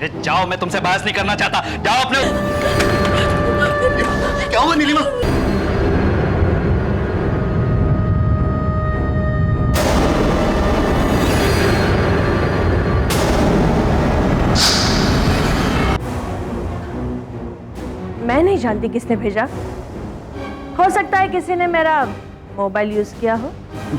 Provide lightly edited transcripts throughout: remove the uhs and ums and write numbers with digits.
जाओ, मैं तुमसे बहस नहीं करना चाहता। जाओ अपने। क्या हुआ नीलिमा? मैं नहीं जानती किसने भेजा। हो सकता है किसी ने मेरा मोबाइल यूज किया हो।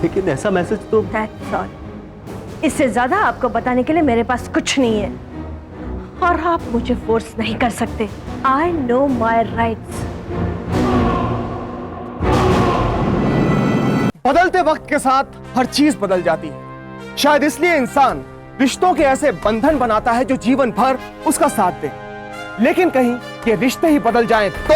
लेकिन ऐसा मैसेज तो That's all. इससे ज्यादा आपको बताने के लिए मेरे पास कुछ नहीं है और आप मुझे फोर्स नहीं कर सकते। I know my rights. बदलते वक्त के साथ हर चीज बदल जाती है। शायद इसलिए इंसान रिश्तों के ऐसे बंधन बनाता है जो जीवन भर उसका साथ दे। लेकिन कहीं ये रिश्ते ही बदल जाएं तो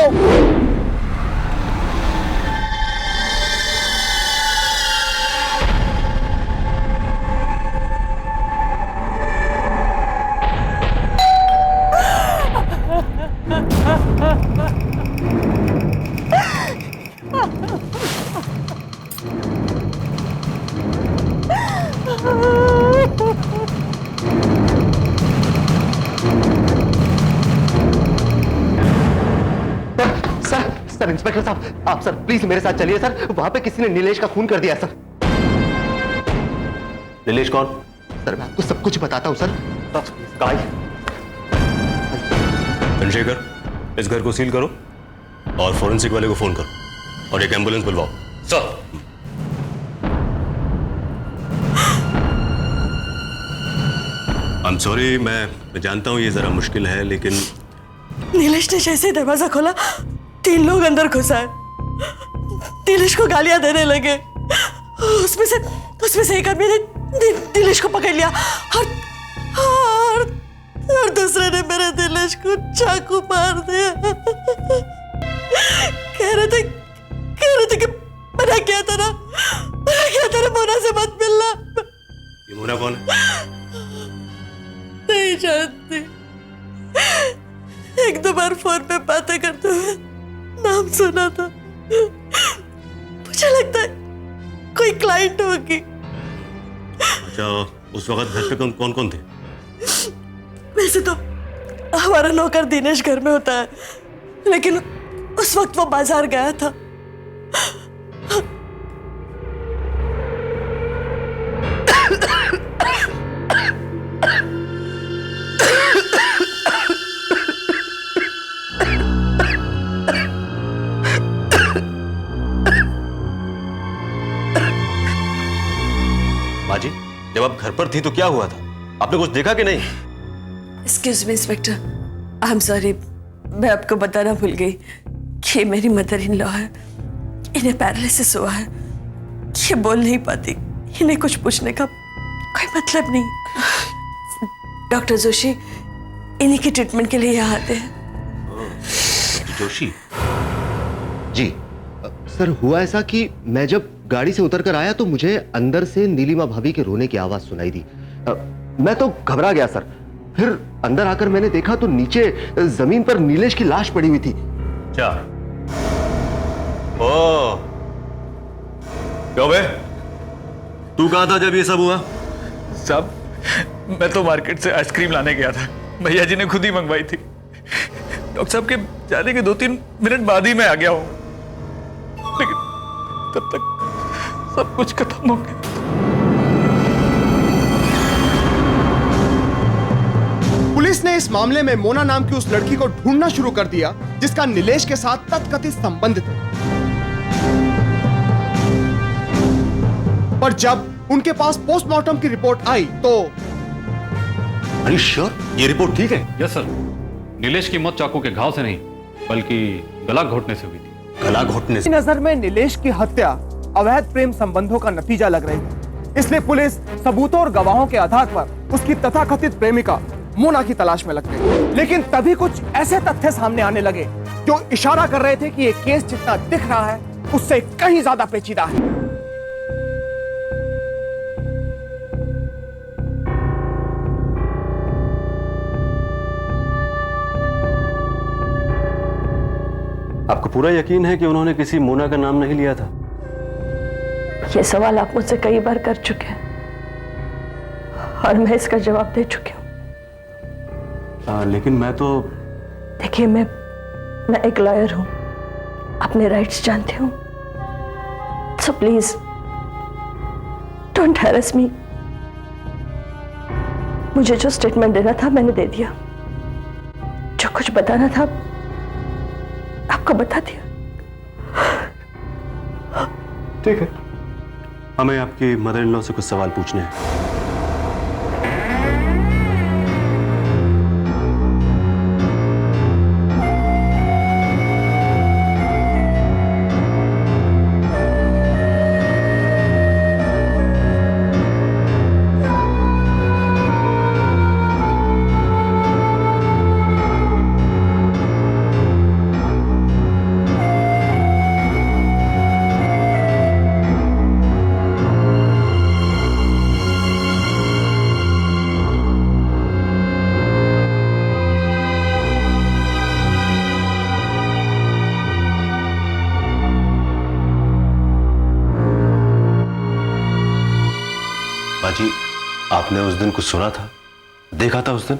सर इंस्पेक्टर साहब, आप सर प्लीज मेरे साथ चलिए सर। वहां पे किसी ने नीलेश का खून कर दिया सर। नीलेश कौन? सर मैं आपको सब कुछ बताता हूँ सर। गाय चंद्रशेखर, इस घर को सील करो और फॉरेंसिक वाले को फोन करो और एक एम्बुलेंस बुलवाओ। सर। आई एम सॉरी, मैं जानता हूं ये जरा मुश्किल है, लेकिन नीलेश ने जैसे ही दरवाजा खोला 3 लोग अंदर घुस आए। नीलेश को गालियां देने लगे। उसमें से एक आदमी ने नीलेश को पकड़ लिया और दूसरे ने मेरे नीलेश को चाकू मार दिया। कह रहे थे कि मना किया था ना मोना से मत मिलना। ये मोना कौन है? नहीं जानती। 1-2 बार फोन पे बातें करते हुए नाम सुना था। मुझे लगता है कोई क्लाइंट होगी। अच्छा, उस वक्त घर पे कौन कौन थे? वैसे तो हमारा नौकर दिनेश घर में होता है, लेकिन उस वक्त वो बाजार गया था। बाजी, जब आप घर पर थी तो क्या हुआ था? आपने कुछ देखा कि नहीं? Excuse me inspector, I am sorry, मैं आपको बताना भूल गई कि मेरी मदर इन लॉ है। इन्हें पैरालिसिस हुआ है। ये बोल नहीं पाती। इन्हें कुछ पूछने का कोई मतलब नहीं। डॉक्टर जोशी इन्हीं की ट्रीटमेंट के लिए यहाँ आते हैं। डॉक्टर जोशी? जी सर, हुआ ऐसा कि मैं जब गाड़ी से उतरकर आया तो मुझे अंदर से नीलिमा भाभी के रोने की आवाज सुनाई दी। मैं तो घबरा गया सर। फिर अंदर आकर मैंने देखा तो नीचे जमीन पर नीलेश की लाश पड़ी हुई थी। क्या? ओ, क्यों बे? तू कहाँ था जब ये सब हुआ? साहब, मैं तो मार्केट से आइसक्रीम लाने गया था। भैया जी ने खुद ही मंगवाई थी। डॉक्टर साहब के जाने के 2-3 मिनट बाद ही मैं आ गया हूं, लेकिन तब तक सब कुछ खत्म हो गया। पुलिस ने इस मामले में मोना नाम की उस लड़की को ढूंढना शुरू कर दिया जिसका नीलेश के साथ तथकथित संबंध थे। पर जब उनके पास पोस्टमार्टम की रिपोर्ट आई तो Are you sure? ये रिपोर्ट ठीक है? यस सर, नीलेश की मौत चाकू के घाव से नहीं बल्कि गला घोटने से हुई थी। गला घोटने से? नजर में नीलेश की हत्या अवैध प्रेम संबंधों का नतीजा लग रही है। इसलिए पुलिस सबूतों और गवाहों के आधार पर उसकी तथाकथित प्रेमिका मोना की तलाश में लग गई। लेकिन तभी कुछ ऐसे तथ्य सामने आने लगे जो इशारा कर रहे थे कि ये केस जितना दिख रहा है उससे कहीं ज्यादा पेचीदा है। आपको पूरा यकीन है कि उन्होंने किसी मोना का नाम नहीं लिया था? ये सवाल आप मुझसे कई बार कर चुके हैं और मैं इसका जवाब दे चुकी हूं। लेकिन मैं तो देखिए, मैं एक लॉयर हूं, अपने राइट्स जानती हूं, सो प्लीज डोंट हैरेस मी। मुझे जो स्टेटमेंट देना था मैंने दे दिया, जो कुछ बताना था आपको बता दिया। ठीक है, हमें आपकी मदर इन लॉ से कुछ सवाल पूछने हैं। बाजी, आपने उस दिन कुछ सुना था, देखा था उस दिन?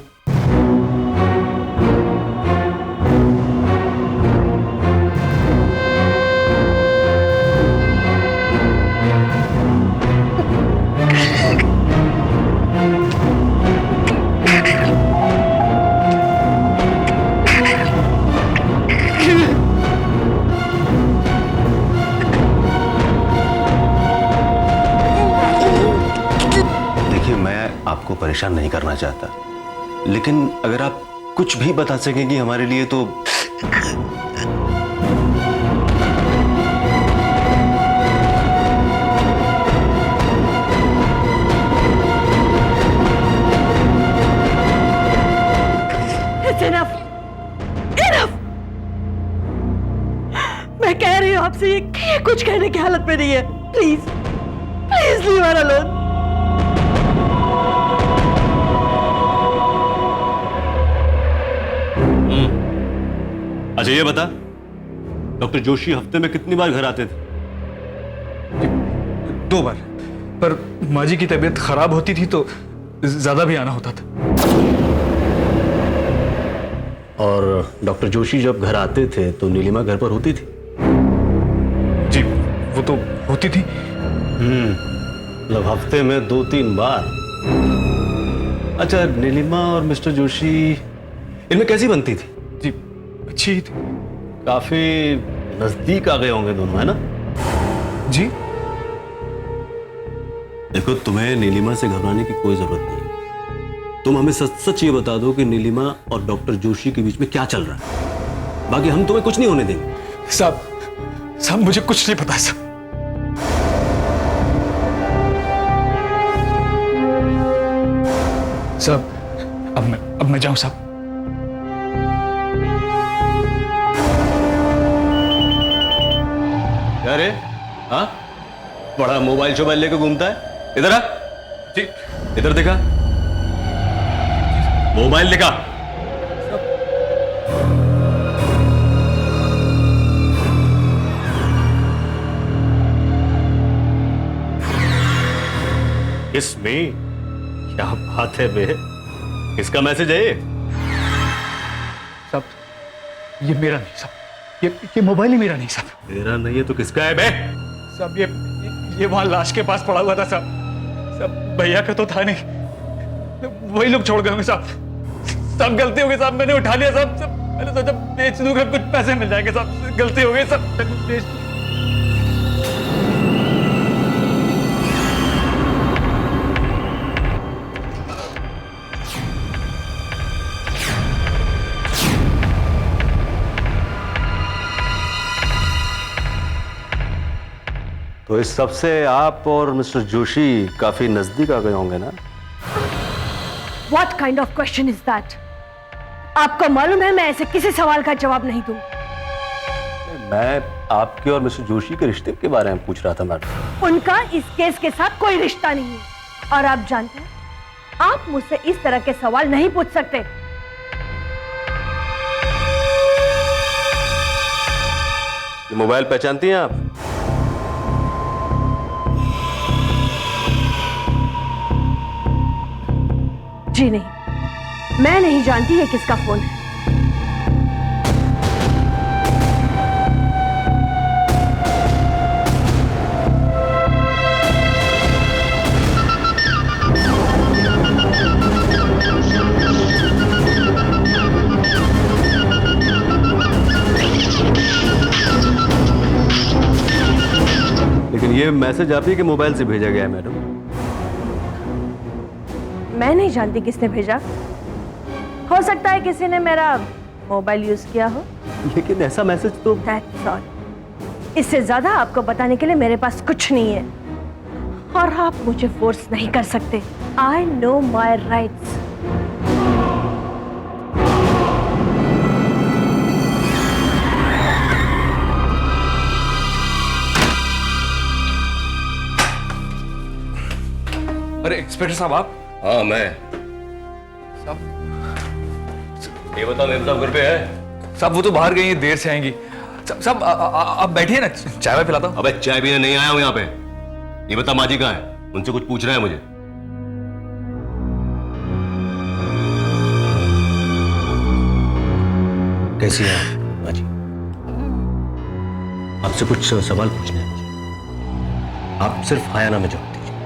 आपको परेशान नहीं करना चाहता, लेकिन अगर आप कुछ भी बता सकेंगी हमारे लिए तो। It's enough. Enough. मैं कह रही हूं आपसे ये कुछ कहने की हालत में नहीं है। Please please leave her alone. अच्छा ये बता, डॉक्टर जोशी हफ्ते में कितनी बार घर आते थे? 2 बार, पर माँ जी की तबीयत खराब होती थी तो ज्यादा भी आना होता था। और डॉक्टर जोशी जब घर आते थे तो नीलिमा घर पर होती थी? जी वो तो होती थी। मतलब हफ्ते में 2-3 बार। अच्छा, नीलिमा और मिस्टर जोशी इनमें कैसी बनती थी? जी अच्छी ही थी। काफी नजदीक आ गए होंगे दोनों, है ना? जी देखो, तुम्हें नीलिमा से घबराने की कोई जरूरत नहीं। तुम हमें सच सच ये बता दो कि नीलिमा और डॉक्टर जोशी के बीच में क्या चल रहा है। बाकी हम तुम्हें कुछ नहीं होने देंगे। साहब मुझे कुछ नहीं पता साहब। साहब अब मैं जाऊं साहब? क्या रे? हाँ, बड़ा मोबाइल शोबाइल लेके घूमता है। इधर आ। जी इधर दिखा, मोबाइल दिखा। इसमें क्या बात है बे? किसका मैसेज है ये? साहब ये मेरा नहीं साहब, ये मोबाइल ही मेरा नहीं साहब। तेरा नहीं है तो किसका है बे? साहब ये वहां लाश के पास पड़ा हुआ था साहब। साहब भैया का तो था नहीं, वही लोग छोड़ गए होंगे साहब। सब गलती हो गई साहब, मैंने उठा लिया साहब। मैंने सोचा बेच दूंगा, कुछ पैसे मिल जाएंगे साहब। गलती हो गई साहब, बेच दूं। तो इस सब से आप और मिस्टर जोशी काफी नजदीक आ गए होंगे ना? What kind of question is that? आपको मालूम है मैं ऐसे किसी सवाल का जवाब नहीं दूं। मैं आपके और मिस्टर जोशी के रिश्ते के बारे में पूछ रहा था मैडम। उनका इस केस के साथ कोई रिश्ता नहीं है। और आप जानते हैं, आप मुझसे इस तरह के सवाल नहीं पूछ सकते। ये मोबाइल पहचानती हैं आप? जी नहीं। मैं नहीं जानती ये किसका फोन है। लेकिन ये मैसेज आप ही के मोबाइल से भेजा गया है मैडम। मैं नहीं जानती किसने भेजा। हो सकता है किसी ने मेरा मोबाइल यूज किया हो। लेकिन ऐसा मैसेज तो That's all. इससे ज्यादा आपको बताने के लिए मेरे पास कुछ नहीं है और आप मुझे फोर्स नहीं कर सकते। I know my rights. अरे इंस्पेक्टर साहब आप। हाँ मैं। साहब ये बताओ मेम साहब घर पे है? साहब वो तो बाहर गई हैं, देर से आएंगी। साहब आप बैठिए ना, चाय वाय पिलाता हूं। अबे चाय पीने नहीं आया हूं यहाँ पे। ये बता माजी कहाँ है? उनसे कुछ पूछ रहा है मुझे। कैसी है आप माजी? आपसे कुछ सवाल पूछने हैं मुझे। आप सिर्फ हाँ या ना में जवाब दीजिए।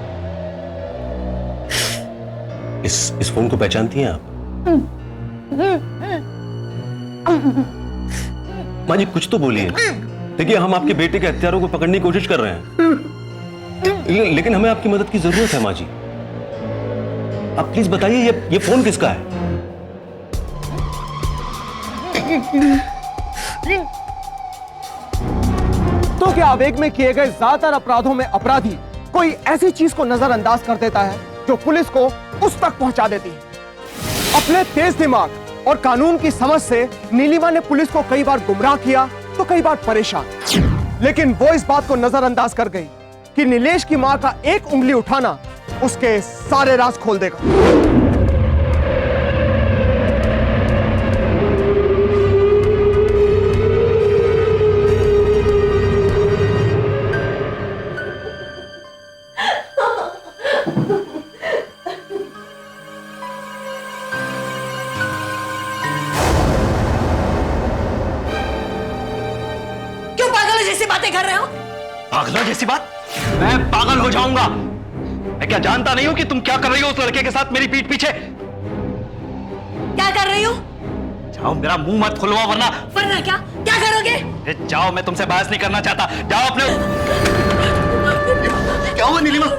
इस फोन को पहचानती हैं आप? माँ जी कुछ तो बोलिए। देखिए हम आपके बेटे के हत्यारों को पकड़ने की कोशिश कर रहे हैं, लेकिन हमें आपकी मदद की जरूरत है माँ जी। आप प्लीज बताइए ये फोन किसका है? तो क्या आवेग में किए गए ज्यादातर अपराधों में अपराधी कोई ऐसी चीज को नजरअंदाज कर देता है जो पुलिस को उस तक पहुंचा देती है। अपने तेज दिमाग और कानून की समझ से नीलिमा ने पुलिस को कई बार गुमराह किया तो कई बार परेशान, लेकिन वो इस बात को नजरअंदाज कर गई कि नीलेश की मां का एक उंगली उठाना उसके सारे राज खोल देगा। कर रहे हो? पागलों जैसी बात? मैं पागल हो जाऊंगा? मैं क्या जानता नहीं हूं कि तुम क्या कर रही हो उस लड़के के साथ मेरी पीठ पीछे? क्या कर रही हो? जाओ, मेरा मुंह मत खुलवा वरना क्या क्या करोगे? जाओ, मैं तुमसे बहस नहीं करना चाहता। जाओ अपने। क्या हुआ नीलिमा?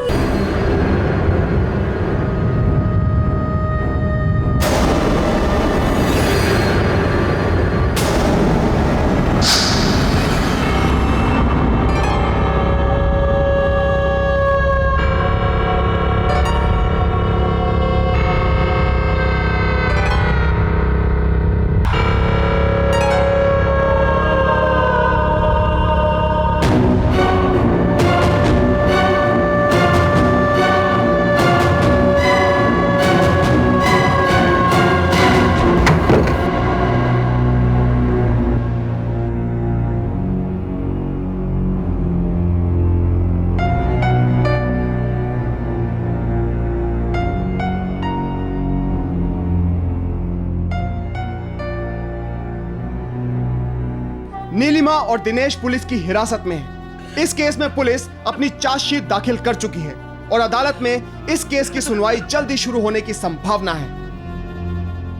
नीलिमा और दिनेश पुलिस की हिरासत में है। इस केस में पुलिस अपनी चार्जशीट दाखिल कर चुकी है और अदालत में इस केस की सुनवाई जल्दी शुरू होने की संभावना है।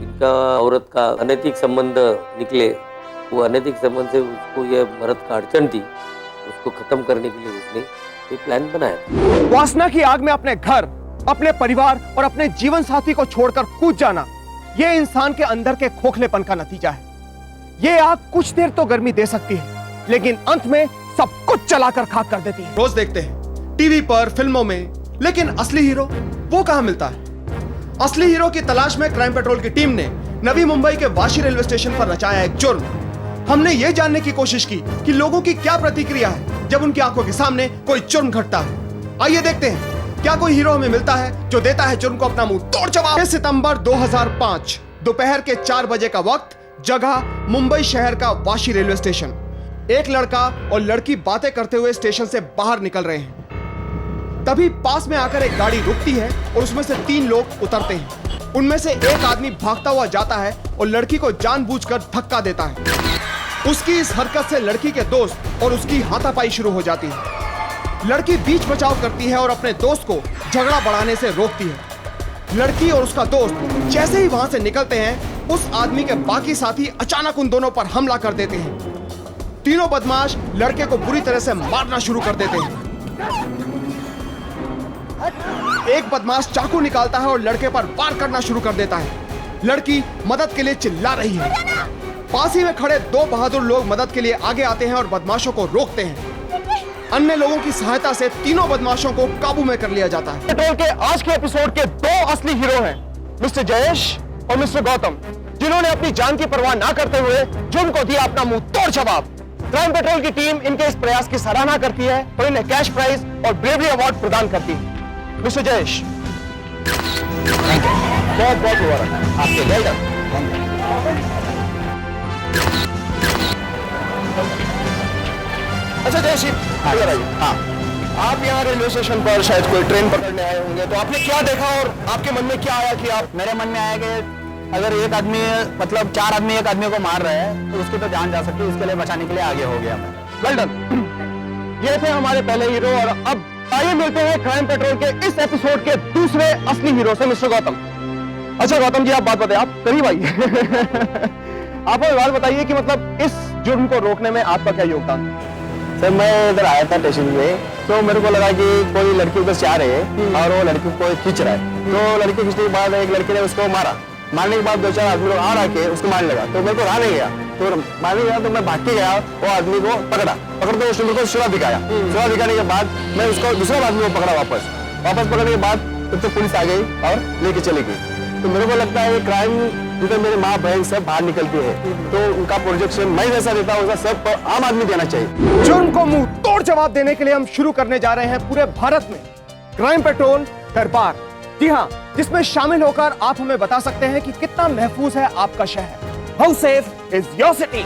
इनका औरत का अनैतिक संबंध निकले, वो अनैतिक संबंध से उसको ये मर्द का अड़चन थी, उसको खत्म करने के लिए उसने ये प्लान बनाया। वासना की आग में अपने घर, अपने परिवार और अपने जीवन साथी को छोड़कर कूद जाना, ये इंसान के अंदर के खोखलेपन का नतीजा है। ये आग कुछ देर तो गर्मी दे सकती है, लेकिन अंत में सब कुछ जलाकर खाक कर देती है। रोज देखते हैं टीवी पर, फिल्मों में, लेकिन असली हीरो वो कहां मिलता है? असली हीरो की तलाश में क्राइम पेट्रोल की टीम ने नवी मुंबई के वाशी रेलवे स्टेशन पर रचाया एक जुर्म। हमने ये जानने की कोशिश की कि लोगों की क्या प्रतिक्रिया है जब उनकी आंखों के सामने कोई जुर्म घटता है। आइए देखते हैं क्या कोई हीरो हमें मिलता है जो देता है जुर्म को अपना मुंह तोड़ जवाब। 6 सितंबर 2005 दोपहर के 4 बजे का वक्त, जगह मुंबई शहर का वाशी रेलवे स्टेशन। एक लड़का और लड़की बातें करते हुए स्टेशन से बाहर निकल रहे हैं। तभी पास में आकर एक गाड़ी रुकती है और उसमें से 3 लोग उतरते हैं। उनमें से एक आदमी भागता हुआ जाता है और लड़की को जानबूझकर धक्का देता है। उसकी इस हरकत से लड़की के दोस्त और उसकी हाथापाई शुरू हो जाती है। लड़की बीच बचाव करती है और अपने दोस्त को झगड़ा बढ़ाने से रोकती है। लड़की और उसका दोस्त जैसे ही वहां से निकलते हैं, उस आदमी के बाकी साथी अचानक उन दोनों पर हमला कर देते हैं। तीनों बदमाश लड़के को बुरी तरह से मारना शुरू कर देते हैं। एक बदमाश चाकू निकालता है और लड़के पर वार करना शुरू कर देता है। लड़की मदद के लिए चिल्ला रही है। पास ही में खड़े 2 बहादुर लोग मदद के लिए आगे आते हैं और बदमाशों को रोकते हैं। अन्य लोगों की सहायता से तीनों बदमाशों को काबू में कर लिया जाता है। पेट्रोल के आज के एपिसोड के 2 असली हीरो हैं, मिस्टर जयेश और मिस्टर गौतम, जिन्होंने अपनी जान की परवाह ना करते हुए जुर्म को दिया अपना मुंह तोड़ जवाब। क्राइम पेट्रोल की टीम इनके इस प्रयास की सराहना करती है और इन्हें कैश प्राइज और ब्रेवरी अवार्ड प्रदान करती है। मिस्टर जयेश, बहुत बहुत मुबारक आपके। Well done. अच्छा जयेश, इधर आइए। हाँ, आप यहाँ रेलवे स्टेशन पर शायद कोई ट्रेन पकड़ने आए होंगे, तो आपने क्या देखा और आपके मन में क्या आया कि आप? मेरे मन में आया कि अगर एक आदमी मतलब 4 आदमी एक आदमी को मार रहे हैं तो उसकी तो जान जा सकती है, इसके लिए बचाने के लिए आगे हो गया मैं। Well done. ये थे हमारे पहले हीरो और अब आइए मिलते हैं क्राइम पेट्रोल के इस एपिसोड के दूसरे असली हीरो से, मिस्टर गौतम। अच्छा गौतम जी, आप बात बताइए, आप करीब आइए। आप हमें बात बताइए कि मतलब इस जुर्म को रोकने में आपका क्या योगदान? सर मैं इधर आया था स्टेशन पे, तो मेरे को लगा कि कोई लड़की उधर से आ रही है और वो लड़की को खींच रहा है। तो लड़की खींचने के बाद एक लड़के ने उसको मारा। मारने के बाद 2-4 आदमी लोग आ के उसको मारने लगा, तो मेरे को रहा नहीं गया। तो मारने गया तो मैं भाग के गया, वो आदमी को पकड़ के उसने मेरे को सुरा दिखाया। सुरा दिखाने के बाद मैं उसको दूसरा आदमी को पकड़ा वापस पकड़ने के बाद तो पुलिस आ गई और लेके चली गई। तो मेरे को लगता है क्राइम जिधर मेरे माँ बहन सब बाहर निकलती है, तो उनका प्रोजेक्शन मैं जैसा देता हूँ सब आम आदमी देना चाहिए। जुर्म को मुंह तोड़ जवाब देने के लिए हम शुरू करने जा रहे हैं पूरे भारत में क्राइम पेट्रोल दरबार। जी हाँ, जिसमें शामिल होकर आप हमें बता सकते हैं कि कितना महफूज है आपका शहर। How safe is your city.